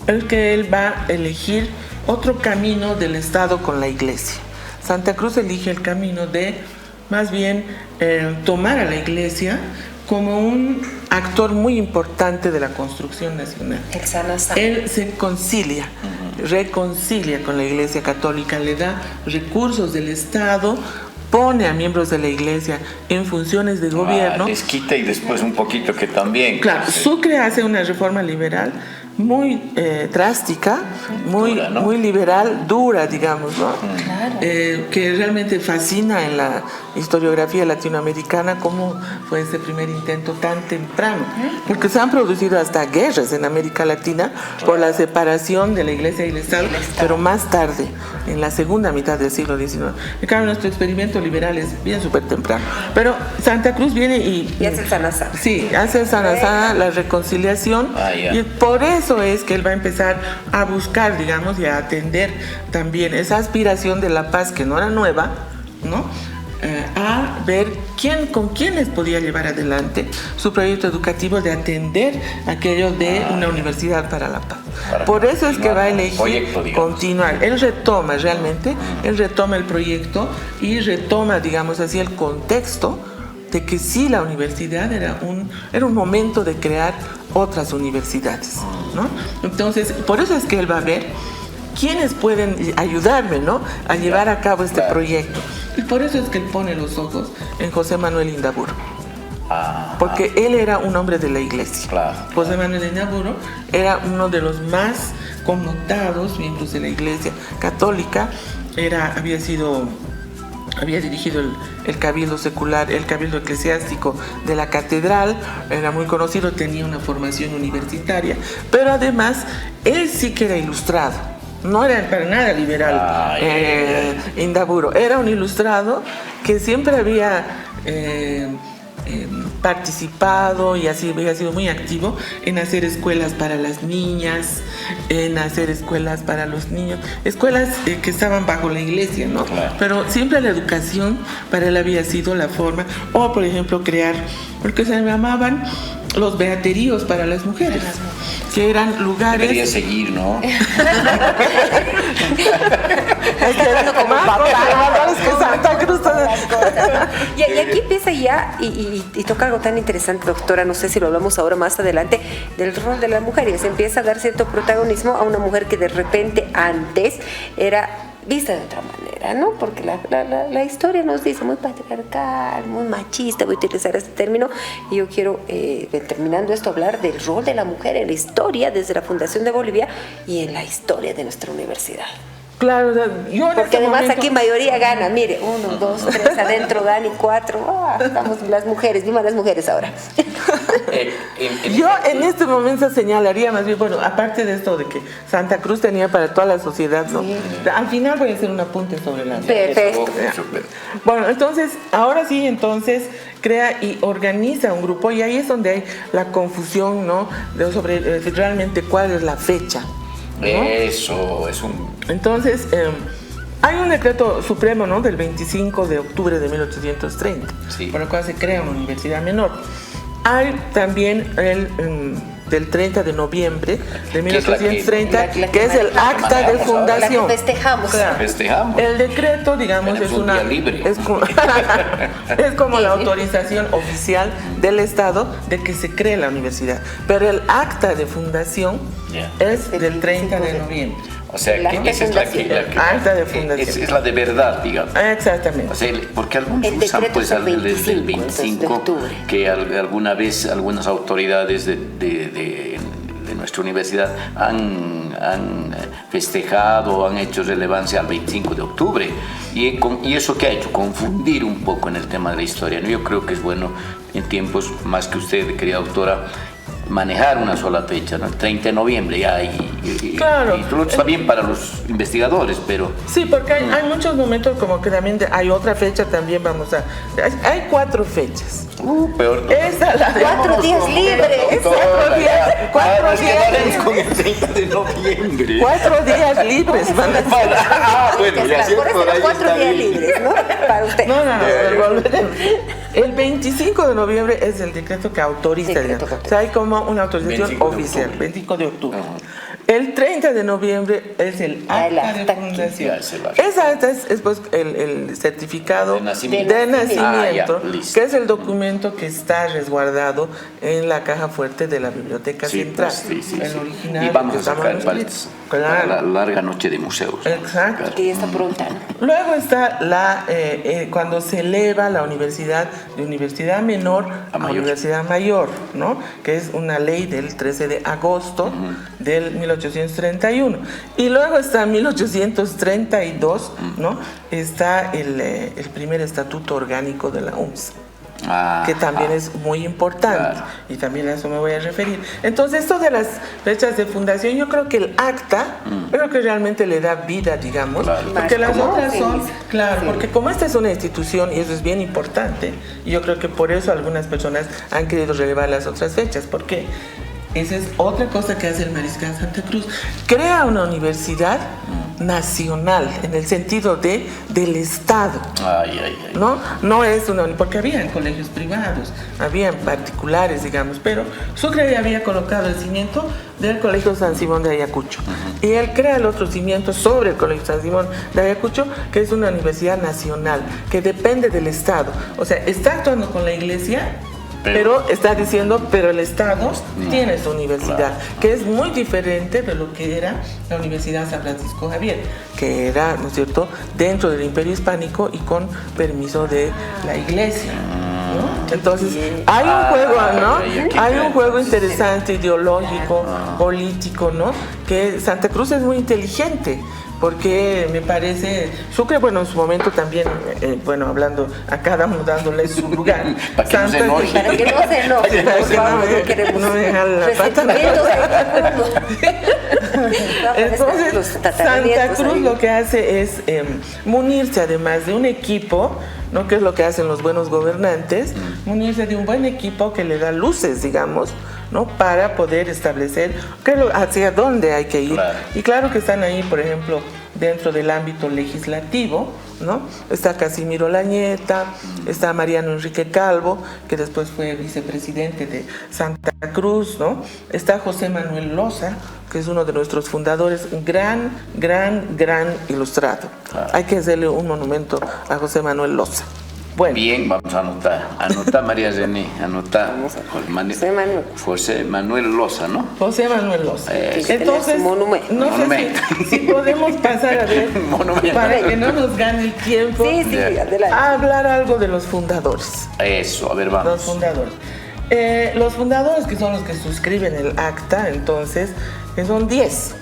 es que él va a elegir otro camino del Estado con la Iglesia. Santa Cruz elige el camino de, más bien, tomar a la Iglesia como un actor muy importante de la construcción nacional. Él se reconcilia con la Iglesia Católica, le da recursos del Estado, pone a miembros de la Iglesia en funciones de gobierno. Les quita y después un poquito que también. Claro, Sucre hace una reforma liberal muy drástica, muy liberal, dura, digamos, ¿no? Que realmente fascina en la historiografía latinoamericana cómo fue ese primer intento tan temprano, porque se han producido hasta guerras en América Latina por la separación de la Iglesia y el Estado, pero más tarde, en la segunda mitad del siglo XIX. Claro, nuestro experimento liberal es bien súper temprano, pero Santa Cruz viene y hace el Sanasá. Sí, hace el Sanasá, la reconciliación, y por eso es que él va a empezar a buscar, digamos, y a atender también esa aspiración de la paz que no era nueva, ¿no? A ver con quiénes podía llevar adelante su proyecto educativo de atender aquello de una universidad para la paz. Por eso es que va a elegir continuar. Él retoma el proyecto y retoma, digamos así, el contexto de que sí, la universidad era un momento de crear otras universidades, ¿no? Entonces, por eso es que él va a ver quiénes pueden ayudarme, ¿no?, a llevar a cabo este proyecto. Y por eso es que él pone los ojos en José Manuel Indaburo. Porque él era un hombre de la Iglesia. José Manuel Indaburo era uno de los más connotados miembros de la Iglesia Católica. Había dirigido el cabildo secular, el cabildo eclesiástico de la catedral, era muy conocido, tenía una formación universitaria, pero además él sí que era ilustrado, no era para nada liberal. Indaburo era un ilustrado que siempre había participado y así había sido muy activo en hacer escuelas para las niñas, en hacer escuelas para los niños, escuelas que estaban bajo la Iglesia, ¿no? Pero siempre la educación para él había sido la forma, o por ejemplo crear, porque se llamaban los beateríos para las mujeres, que eran lugares... Debería seguir, ¿no? Y aquí empieza ya y toca algo tan interesante, doctora, no sé si lo hablamos ahora más adelante, del rol de la mujer, y se empieza a dar cierto protagonismo a una mujer que de repente antes era vista de otra manera, ¿no? Porque la historia nos dice muy patriarcal, muy machista, voy a utilizar este término, y yo quiero, terminando esto, hablar del rol de la mujer en la historia desde la fundación de Bolivia y en la historia de nuestra universidad. Claro, porque además aquí mayoría gana, mire, 1, 2, 3, adentro Dani, 4, estamos las mujeres, viva las mujeres ahora. Yo en este momento señalaría más bien, bueno, aparte de esto de que Santa Cruz tenía para toda la sociedad, ¿no? Sí. Al final voy a hacer un apunte sobre la... Perfecto. Bueno, entonces, ahora sí, crea y organiza un grupo, y ahí es donde hay la confusión, ¿no?, sobre realmente cuál es la fecha, ¿no? Eso es un... Entonces, hay un decreto supremo, ¿no?, del 25 de octubre de 1830, por el cual se crea una universidad menor. Hay también el del 30 de noviembre de 1830, que es el acta de fundación. La que festejamos. Claro. El decreto, digamos, es una libre. Es como la autorización oficial del Estado de que se cree la universidad. Pero el acta de fundación es del 30 de noviembre. O sea, El que acta esa es Acta de fundación. es la de verdad, digamos. Exactamente. O sea, porque algunos El usan decreto pues es el desde el 25 de octubre. que alguna vez algunas autoridades de nuestra universidad han festejado, han hecho relevancia al 25 de octubre. Y eso que ha hecho, confundir un poco en el tema de la historia, ¿no? Yo creo que es bueno en tiempos, más que usted, querida doctora, manejar una sola fecha, ¿no? 30 de noviembre ya, Claro. y todo está bien para los investigadores, pero... Sí, porque hay muchos momentos como que también hay otra fecha también, hay 4 fechas. Peor. Esa la de 4 días libres. 4 días con el 30 de noviembre. 4 días libres van a ser. Bueno, ya Por eso los 4 días libres, ¿no? Para usted. No, volveremos. El 25 de noviembre es el decreto que autoriza, Decreto digamos. que O sea, hay como una autorización 25 de oficial, octubre. 25 de octubre. El 30 de noviembre es el acta de acta. fundación. Ya, es el acta. Esa acta es pues, el certificado De nacimiento. de nacimiento, Ah, ya, listo. que es el documento que está resguardado en la caja fuerte de la Biblioteca Sí, Central. pues, sí. El original. Y vamos que a estamos sacar en para, los libros. Claro. la larga noche de museos. Exacto. Que ya está pronta, ¿no? Luego está cuando se eleva la universidad de universidad menor a mayor. universidad mayor, ¿no? Que es una ley del 13 de agosto del 1831. Y luego está 1832, ¿no? Está el primer estatuto orgánico de la UMS. Que también es muy importante, Claro. y también a eso me voy a referir. Entonces, esto de las fechas de fundación, yo creo que el acta, creo que realmente le da vida, digamos, Claro. porque las Como otras son, feliz. claro, Sí. porque como esta es una institución, y eso es bien importante, y yo creo que por eso algunas personas han querido relevar las otras fechas, porque esa es otra cosa que hace el Mariscal Santa Cruz. Crea una universidad nacional, en el sentido del Estado. Ay. No es porque habían colegios privados, habían particulares, digamos, pero Sucre ya había colocado el cimiento del Colegio San Simón de Ayacucho. Y él crea el otro cimiento sobre el Colegio San Simón de Ayacucho, que es una universidad nacional, que depende del Estado. O sea, está actuando con la iglesia, pero está diciendo, pero el Estado tiene su universidad, Claro. que es muy diferente de lo que era la Universidad San Francisco Javier, que era, ¿no es cierto?, dentro del Imperio Hispánico y con permiso de la Iglesia, ¿no? Entonces, hay un juego, ¿no? Hay un juego interesante, ideológico, político, ¿no? Que Santa Cruz es muy inteligente. Porque me parece, Sucre, bueno, en su momento también, hablando a cada uno dándole su lugar. Para que no se enoje. Para que no se enoje, Para por que favor, no no queremos me jale la pata. resentimientos de ninguno. Entonces, Los Santa tataranietos Cruz ahí. lo que hace es munirse además de un equipo, ¿no? Que es lo que hacen los buenos gobernantes, munirse de un buen equipo que le da luces, digamos, ¿no? Para poder establecer hacia dónde hay que ir. Claro. Y claro que están ahí, por ejemplo, dentro del ámbito legislativo, ¿no? Está Casimiro Lañeta, está Mariano Enrique Calvo, que después fue vicepresidente de Santa Cruz, ¿no? Está José Manuel Loza, que es uno de nuestros fundadores, un gran ilustrado. Claro. Hay que hacerle un monumento a José Manuel Loza. Bueno, Bien, vamos a anotar. Anota, María René, anota. José Manuel Loza, ¿no? José Manuel Loza. Eso. Entonces, Monumento. no sé Monumento. si podemos pasar a ver, Monumento. para que no nos gane el tiempo, Sí, Ya. adelante. a hablar algo de los fundadores. Eso, a ver, Los vamos. fundadores. Los fundadores, que son los que suscriben el acta, entonces, que son 10.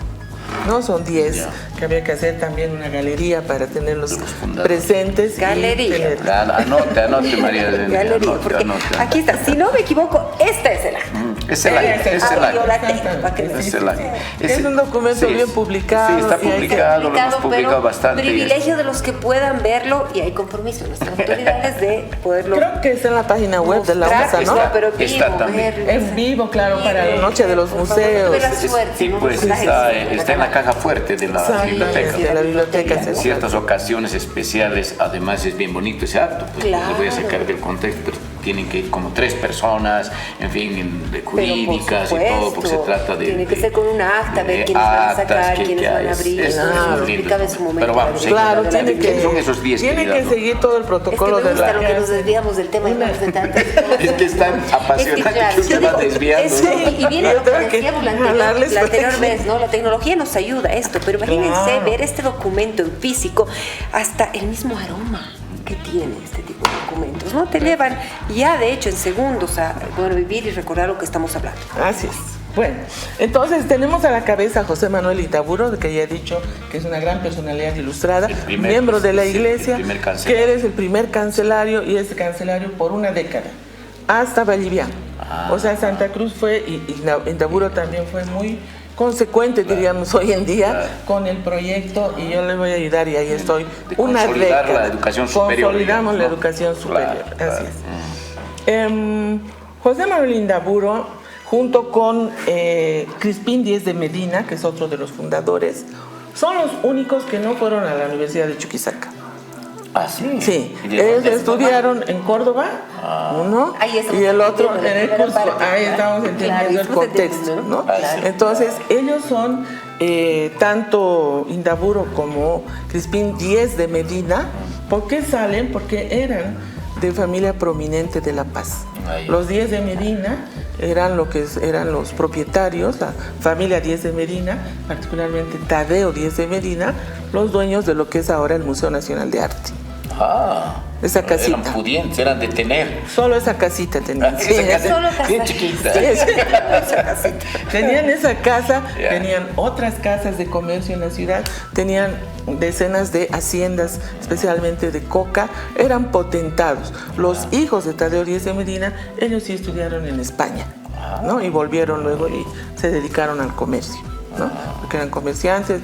No son 10, Ya. que había que hacer también una galería para tenerlos De los fundadores. presentes. y Galería. tener- Anote, María René. Galería, Anote, porque anote. aquí está. Si no me equivoco, esta es el acta. Es el acta, es el Ah, yo acta. la tengo, para que me Es el acta. Es un documento bien publicado, Sí, está y hay que- publicado, lo hemos publicado pero bastante. privilegio de los que puedan verlo y hay compromiso de nuestras autoridades de poderlo Creo que está en la página web de la mostrar, UNSA, ¿no? Está- pero está vivo, también. verlo, En vivo, claro, para la noche de los por favor, museos. tuve la suerte, Sí, ¿no? pues La está gente- en la caja fuerte de la Exactamente, biblioteca. de la biblioteca. En ciertas ocasiones especiales, además es bien bonito ese acto, pues Claro. lo voy a sacar del contexto, pero tienen que ir como 3 personas, en fin, de jurídicas Pero, por y todo, porque se supuesto, trata de... tiene que ser con una acta, ver quiénes van a sacar, quiénes van a abrir. Eso Claro, es lindo. explicaba en su momento. Pero vamos, sí, Claro, la tiene que, son esos 10 tiene querida, que ¿no? seguir todo el Es que protocolo me gusta de lo que nos desviamos del tema y hablamos de tantas cosas. Es que es tan apasionante que se va desviando. Eso, y viene Yo lo que tengo que decíamos la jalarles anterior por vez, ¿no? La tecnología nos ayuda a esto, pero imagínense Claro. ver este documento en físico, hasta el mismo aroma que tiene este tipo de documentos, ¿no? Te llevan ya, de hecho, en segundos a vivir y recordar lo que estamos hablando. Así es. Bueno, entonces tenemos a la cabeza a José Manuel Indaburo, que ya he dicho que es una gran personalidad ilustrada, El primer, miembro de la el iglesia, primer cancelario. que eres el primer cancelario y es cancelario por una década, hasta Vallivian. O sea, Santa Cruz fue, y Indaburo también fue muy consecuente, diríamos hoy en día, con el proyecto, y yo le voy a ayudar y ahí estoy. De Una consolidar década. la educación superior, Consolidamos digamos, la ¿no? educación superior, Claro, así es. José Manuel Indaburo, junto con Crispín Díez de Medina, que es otro de los fundadores, son los únicos que no fueron a la Universidad de Chuquisaca. Ah, sí. Sí, ¿Y de ellos dónde es? estudiaron en Córdoba, uno, Ahí estamos y el otro en entendiendo el la primera curso. parte, Ahí ¿verdad? estamos entendiendo Claro, el contexto, ¿no? ¿no? Claro. Entonces, ellos son tanto Indaburo como Crispín Díez de Medina. ¿Por qué salen? Porque eran de familia prominente de La Paz. Ahí. Los Díez de Medina eran eran los propietarios, la familia Díez de Medina, particularmente Tadeo Díez de Medina, los dueños de lo que es ahora el Museo Nacional de Arte. Ah, Esa casita. Eran pudientes, eran de tener. Solo esa casita tenían. Sí, Esa casa Solo bien casa. chiquita. sí. Tenían esa casa, Ya. tenían otras casas de comercio en la ciudad, tenían decenas de haciendas, especialmente de coca, eran potentados. Los hijos de Tadeo Díez de Medina, ellos sí estudiaron en España, ¿no? Y volvieron luego y se dedicaron al comercio, ¿no? Porque eran comerciantes,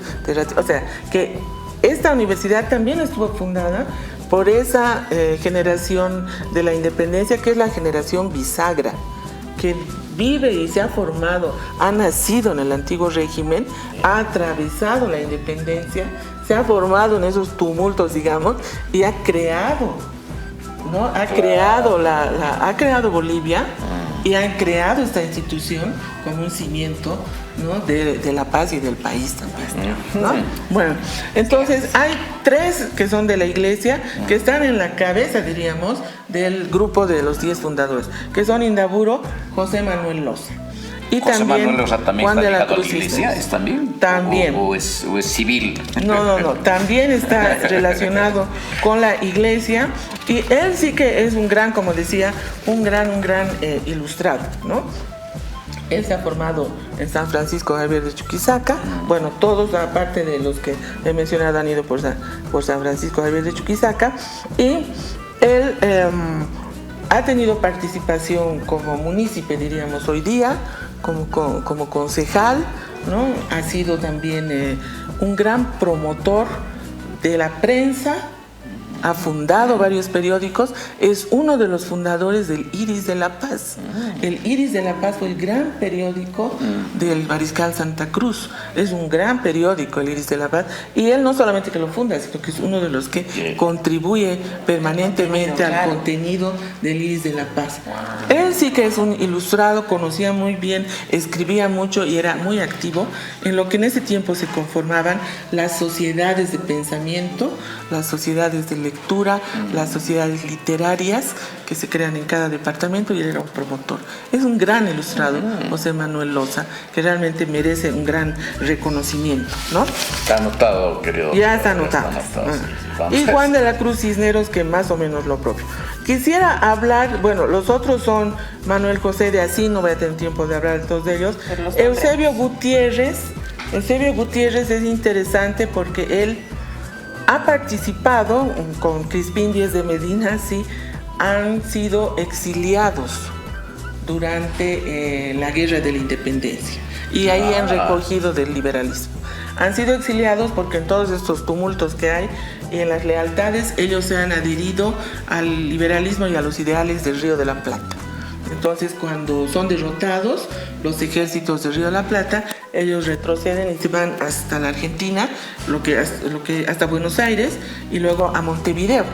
o sea, que esta universidad también estuvo fundada por esa generación de la independencia, que es la generación bisagra, que vive y se ha formado, ha nacido en el antiguo régimen, ha atravesado la independencia, se ha formado en esos tumultos, digamos, y ha creado, ¿no? Ha creado Bolivia y han creado esta institución como un cimiento, ¿no? de la paz y del país también, ¿no? Bueno, entonces hay 3 que son de la iglesia, que están en la cabeza, diríamos, del grupo de los 10 fundadores, que son Indaburo, José Manuel Loza. Y José también Manuel Loza también Juan está de la ligado a la Cruz iglesia, Cisneros. ¿es también? También. ¿O es civil? No, también está relacionado con la iglesia, y él sí que es un gran, como decía, un gran ilustrado, ¿no? Él se ha formado en San Francisco Javier de Chuquisaca. Bueno, todos, aparte de los que he mencionado, han ido por San Francisco Javier de Chuquisaca. Y él ha tenido participación como munícipe, diríamos hoy día, como concejal, ¿no? Ha sido también un gran promotor de la prensa, ha fundado varios periódicos, es uno de los fundadores del Iris de la Paz. El Iris de la Paz fue el gran periódico del Mariscal Santa Cruz. Es un gran periódico, el Iris de la Paz, y él no solamente que lo funda, sino que es uno de los que contribuye permanentemente al contenido del Iris de la Paz. Él sí que es un ilustrado, conocía muy bien, escribía mucho y era muy activo en lo que en ese tiempo se conformaban las sociedades de pensamiento, las sociedades de lectura, las sociedades literarias que se crean en cada departamento, y él era un promotor. Es un gran ilustrado, José Manuel Loza, que realmente merece un gran reconocimiento, ¿no? Está anotado, querido. Ya está anotado. Sí. Y Juan de la Cruz Cisneros, que más o menos lo propio. Quisiera hablar, bueno, los otros son Manuel José de Asís, no voy a tener tiempo de hablar de todos ellos. Eusebio Gutiérrez es interesante porque él ha participado con Crispín Díez de Medina, sí, han sido exiliados durante la Guerra de la Independencia, y ahí han recogido del liberalismo. Han sido exiliados porque en todos estos tumultos que hay y en las lealtades, ellos se han adherido al liberalismo y a los ideales del Río de la Plata. Entonces, cuando son derrotados los ejércitos del Río de la Plata, ellos retroceden y se van hasta la Argentina, hasta Buenos Aires, y luego a Montevideo.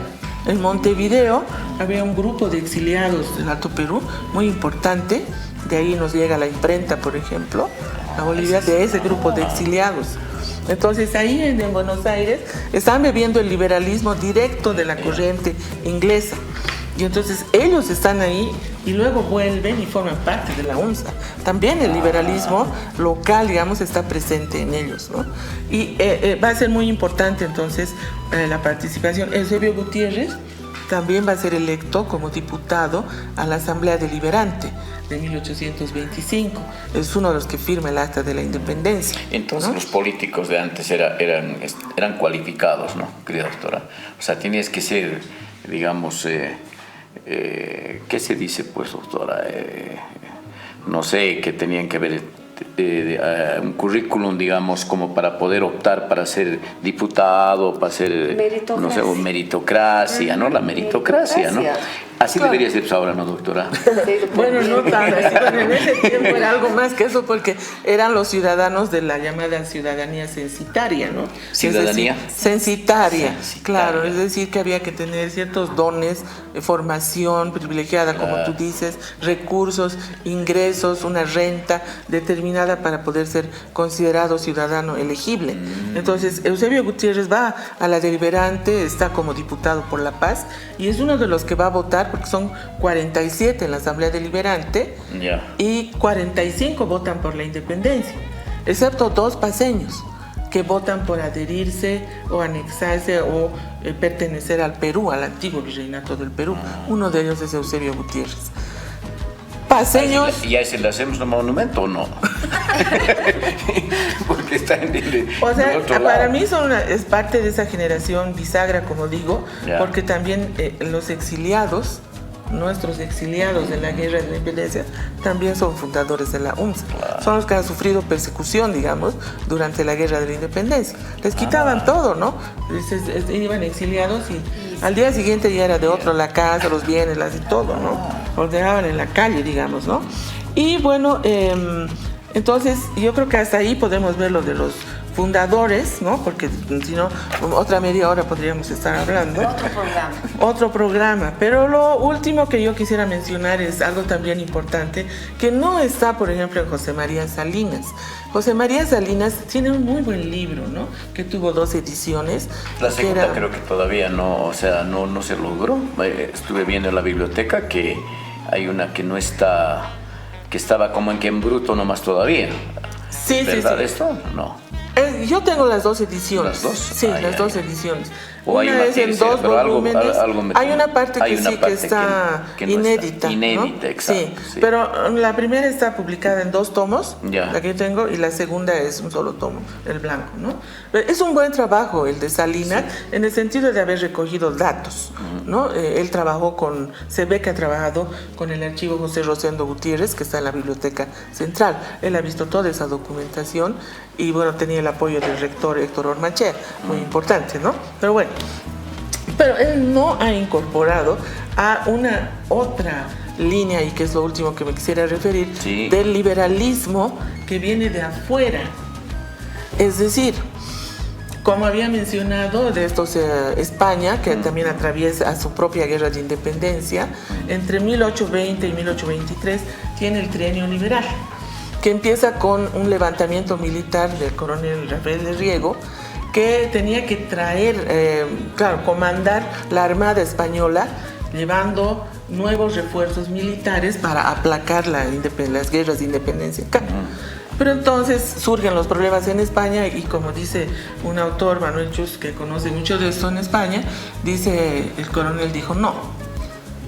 En Montevideo había un grupo de exiliados del Alto Perú muy importante, de ahí nos llega la imprenta, por ejemplo, a Bolivia, de ese grupo de exiliados. Entonces ahí en Buenos Aires están bebiendo el liberalismo directo de la corriente inglesa. Y entonces ellos están ahí y luego vuelven y forman parte de la UNSA. También el liberalismo local, digamos, está presente en ellos, ¿no? Y va a ser muy importante entonces la participación. Eusebio Gutiérrez también va a ser electo como diputado a la Asamblea Deliberante de 1825. Es uno de los que firma el Acta de la Independencia. Entonces, ¿no? los políticos de antes eran cualificados, ¿no, querida doctora? O sea, tenías que ser, digamos, ¿qué se dice, pues, doctora? No sé, que tenían que haber un currículum, digamos, como para poder optar para ser diputado, para ser, no sé, meritocracia, ¿no? La meritocracia, ¿no? Así claro. Debería ser ahora, ¿no, doctora? Bueno, no tan así. Bueno, en ese tiempo era algo más que eso porque eran los ciudadanos de la llamada ciudadanía censitaria, ¿no? ¿Ciudadanía? Censitaria, claro. Es decir, que había que tener ciertos dones, formación privilegiada, como tú dices, recursos, ingresos, una renta determinada para poder ser considerado ciudadano elegible. Entonces, Eusebio Gutiérrez va a la Deliberante, está como diputado por La Paz y es uno de los que va a votar porque son 47 en la Asamblea Deliberante y 45 votan por la independencia, excepto 2 paceños que votan por adherirse o anexarse o pertenecer al Perú, al antiguo virreinato del Perú. Uno de ellos es Eusebio Gutiérrez. Paceños. ¿Y a ese le hacemos un monumento o no? Porque está en el o sea, otro lado. para mí es parte de esa generación bisagra, como digo, porque también los exiliados, nuestros exiliados de la Guerra de la Independencia, también son fundadores de la UNSA. Claro. Son los que han sufrido persecución, digamos, durante la Guerra de la Independencia. Les quitaban todo, ¿no? Iban exiliados y al día siguiente ya era de otro la casa, los bienes, y todo, ¿no? Ordenaban en la calle, digamos, ¿no? Y bueno, entonces yo creo que hasta ahí podemos ver lo de los fundadores, ¿no? Porque si no, otra media hora podríamos estar hablando. Otro programa. Pero lo último que yo quisiera mencionar es algo también importante, que no está, por ejemplo, en José María Salinas. José María Salinas tiene un muy buen libro, ¿no? Que tuvo 2 ediciones. La segunda creo que todavía no, o sea, no se logró. Estuve viendo en la biblioteca que hay una que no está, que estaba como en bruto nomás todavía. Sí, ¿verdad sí. esto? No. Yo tengo las 2 ediciones. ¿Las 2? Sí, las 2 ediciones. O una es en 2 volúmenes. Hay una parte que sí que está inédita. Inédita, ¿no? exacto. Sí, pero la primera está publicada en 2 tomos, ya. La que yo tengo, y la segunda es un solo tomo, el blanco, ¿no? Pero es un buen trabajo el de Salinas, sí. En el sentido de haber recogido datos, ¿no? Él trabajó se ve que ha trabajado con el archivo José Rosendo Gutiérrez, que está en la Biblioteca Central. Él ha visto toda esa documentación y, bueno, tenía el apoyo del rector Héctor Ormachea, muy importante, ¿no? Pero bueno, pero él no ha incorporado a una otra línea, y que es lo último que me quisiera referir, sí. Del liberalismo que viene de afuera. Es decir, como había mencionado, de estos España, que también atraviesa su propia guerra de independencia, entre 1820 y 1823 tiene el trienio liberal, que empieza con un levantamiento militar del coronel Rafael de Riego, que tenía que traer, comandar la Armada Española, llevando nuevos refuerzos militares para aplacar las guerras de independencia acá. Pero entonces surgen los problemas en España y, como dice un autor, Manuel Chus, que conoce mucho de esto en España, dice, el coronel dijo, no,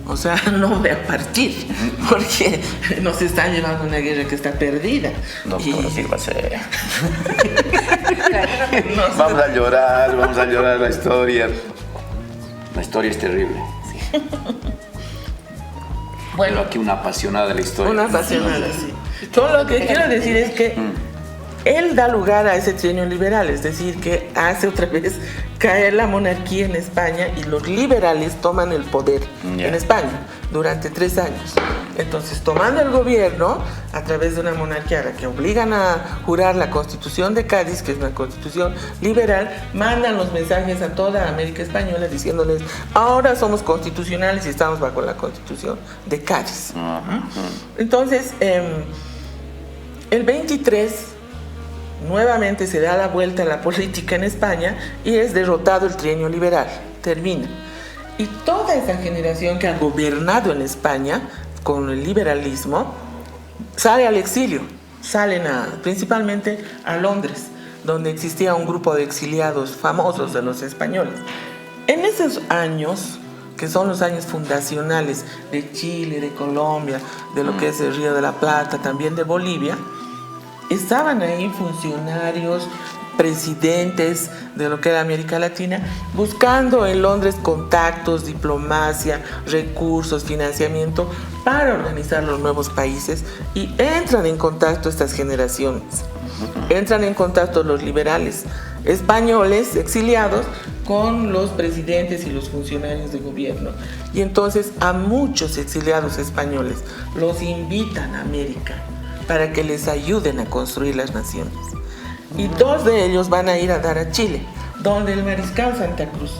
o sea, no voy a partir, porque nos están llevando a una guerra que está perdida. Doctora, sírvase. Vamos a llorar la historia. La historia es terrible. Sí. Bueno, pero aquí una apasionada de la historia. Una apasionada, sí. Todo lo que quiero decir es que él da lugar a ese trienio liberal, es decir, que hace otra vez caer la monarquía en España y los liberales toman el poder en España durante 3 años. Entonces, tomando el gobierno a través de una monarquía a la que obligan a jurar la Constitución de Cádiz, que es una constitución liberal, mandan los mensajes a toda América Española diciéndoles, ahora somos constitucionales y estamos bajo la Constitución de Cádiz. Entonces, el 23 nuevamente se da la vuelta a la política en España y es derrotado el trienio liberal, termina. Y toda esa generación que ha gobernado en España con el liberalismo sale al exilio, salen principalmente a Londres, donde existía un grupo de exiliados famosos de los españoles. En esos años, que son los años fundacionales de Chile, de Colombia, de lo que es el Río de la Plata, también de Bolivia, estaban ahí funcionarios, presidentes de lo que era América Latina, buscando en Londres contactos, diplomacia, recursos, financiamiento para organizar los nuevos países, y entran en contacto estas generaciones. Entran en contacto los liberales españoles exiliados con los presidentes y los funcionarios de gobierno. Y entonces a muchos exiliados españoles los invitan a América para que les ayuden a construir las naciones. Y dos de ellos van a ir a dar a Chile, donde el mariscal Santa Cruz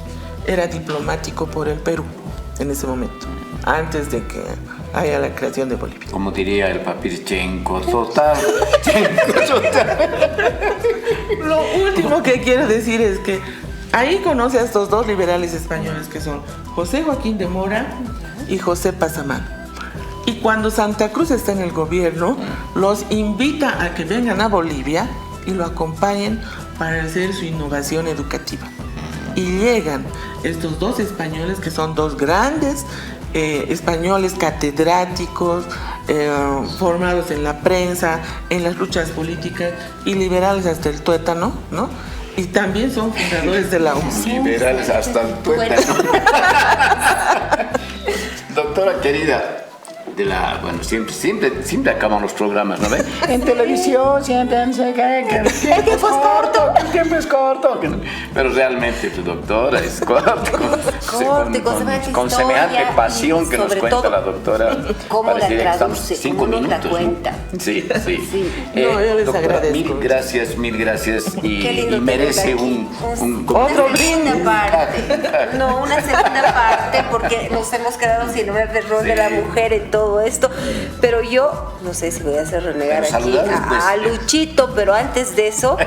era diplomático por el Perú en ese momento, antes de que haya la creación de Bolivia. Como diría el papir, Chenco total. Chenco total. Lo último que quiero decir es que ahí conoce a estos dos liberales españoles que son José Joaquín de Mora y José Pasamano. Y cuando Santa Cruz está en el gobierno, los invita a que vengan a Bolivia y lo acompañen para hacer su innovación educativa. Y llegan estos dos españoles, que son dos grandes españoles catedráticos, formados en la prensa, en las luchas políticas y liberales hasta el tuétano, ¿no? Y también son fundadores de la UNS. Liberales hasta el tuétano. Doctora querida, siempre acaban los programas, ¿no ves? En televisión siempre han dicho que el tiempo es corto, que el tiempo es corto. Pero realmente tu doctora es corto. Con semejante pasión que nos cuenta la doctora. ¿Cómo la traduce? 5 minutos. La cuenta. Sí. No, yo les doctora, agradezco. Mil gracias. Y merece un otro segunda parte. No, una segunda parte, porque nos hemos quedado sin hablar del rol de la mujer en todo esto, pero yo no sé si voy a hacer renegar aquí a Luchito, pero antes de eso,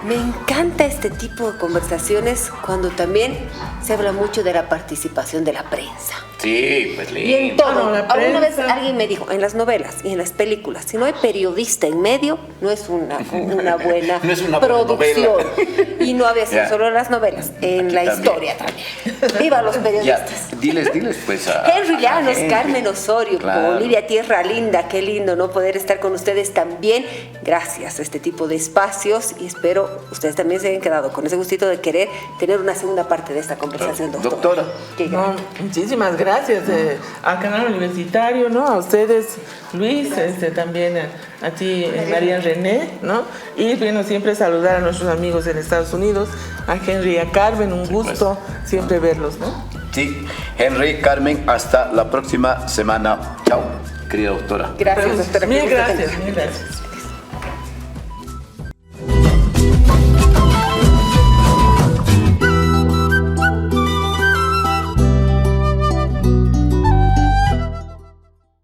me encanta este tipo de conversaciones cuando también se habla mucho de la participación de la prensa. Sí, pues lindo. Y en todo. No, Alguna vez alguien me dijo, en las novelas y en las películas, si no hay periodista en medio, no es una buena no es una producción. buena Y no había sido solo en las novelas, en aquí la también. Historia también. ¡Viva los periodistas! Ya, diles pues a Henry Llanos, Henry. Carmen Osorio, Claro. Bolivia, tierra linda, qué lindo no poder estar con ustedes también. Gracias a este tipo de espacios, y espero ustedes también se hayan quedado con ese gustito de querer tener una segunda parte de esta conversación, Doctora. No, muchísimas gracias al canal universitario, ¿no? A ustedes, Luis, también a ti, María René, ¿no? Y bueno, siempre saludar a nuestros amigos en Estados Unidos, a Henry y a Carmen, un gusto siempre verlos, ¿no? Sí, Henry, Carmen, hasta la próxima semana. Chao, querida doctora. Gracias, doctora. Mil gracias.